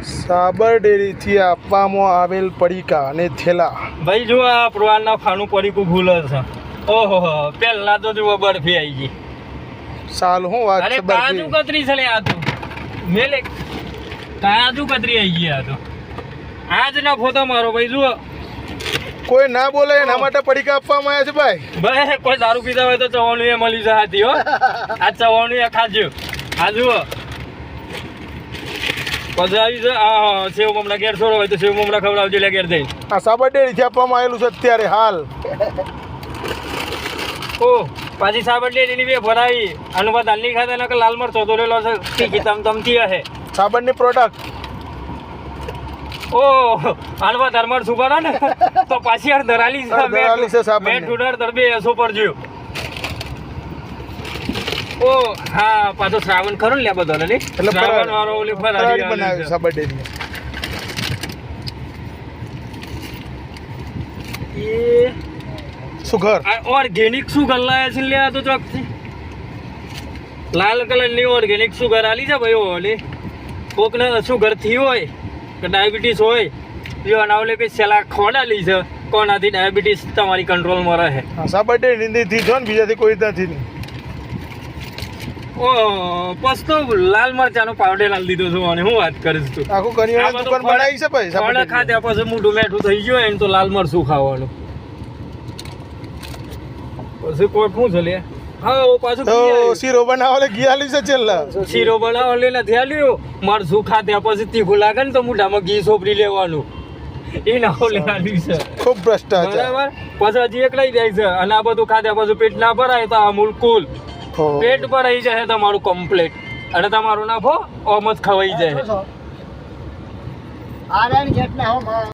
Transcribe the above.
સાબર ડેરીથી આપવામાં આવેલ પડીકા અને થેલા. ભાઈ જો આ પ્રવારના ખાનું પડીકું ભૂલ છે. ઓહો પેલા તો જુઓ બરફી આવી ગઈ. સાલ હું વાત અરે છે કાજુ બરફી. કતરી છે લે આ તો મેલે કાજુ કતરી આવી ગઈ આ તો. આજ ના ફોટો મારો ભાઈ જુઓ. કોઈ ના બોલે એના માટે પડીકા આપવામાં આવ્યા છે ભાઈ. ભાઈ કોઈ દારૂ પીતા હોય તો ચવાણું એ મળી જતી હો. આ ચવાણું એ ખાજો. આ જુઓ પછી આવી છે આ સેવ મમરા ઘેર છોડો હોય તો સેવ મમરા ખવડાવજો લે ઘેર જઈ. આ સાબર ડેરીથી આપવામાં આવેલું છે અત્યારે હાલ. ઓ પાછી સાબર ડેરીની બે ભરાવી અનુભવ દાલની ખાતા ને લાલ મરચો તો રેલો છે તીખી તમતમતી હે સાબરની પ્રોડક્ટ. ઓ અનુભવ ધર્મર સુગર ને તો પાછી યાર ધરાલી ધરાલી છે સાબરની. મેં ઢૂંઢર દરબે એસો પર જ્યો. ઓ હા પાછો શ્રાવણ ખરો ને લે બધો ને એટલે શ્રાવણ વાળો ઓલી ફરાળી બનાવ્યું સાબર ડેરી. એ સુગર આ ઓર્ગેનિક સુગર લાયા છે લે આ તો ચોકથી લાલ કલરની ઓર્ગેનિક સુગર આલી છે ભાઈ ઓલી કોકને સુગર થી હોય કે ડાયાબિટીસ હોય જો અનાવલે પે સેલા ખોડાલી છે કોનાથી ડાયાબિટીસ તમારી કંટ્રોલમાં રહે. હા સાબર ડેરીથી જો ને બીજાથી કોઈ નથી નહીં. ઓ પસ્તો લાલ મરચાનો પાવડર આલી દીધો છે અને હું વાત કરીશ તું. આખું કરિયાણા દુકાન બનાવી છે ભાઈ સાબર ફળ ડેરીની. ખાધ્યા પછી મોઢું મેઠું થઈ ગયું એને તો લાલ મરચું ખાવાનું પછી કોઈ શું છે લે હા ઓ પાછું તો શીરો બનાવવા ઘી આલી છે છેલ્લા. શીરો બનાવવા લઈને નથી આલ્યું મરચું ખાધ્યા પછી તીખું લાગે ને તો મોઢામાં ઘી સોપડી લેવાનું એ ના ઓલે આલ્યું છે ખૂબ ભ્રષ્ટાચાર. બરાબર. પછી હજી એકલાઈ જાય છે અને આ બધું ખાધ્યા પછી પેટ ના ભરાય તો અમૂલ કુલ ઓહો. પેટ ભરાઈ જાય તમારું કમ્પ્લીટ અને તમારું નાખો ઓમ જ ખવાઈ જાય.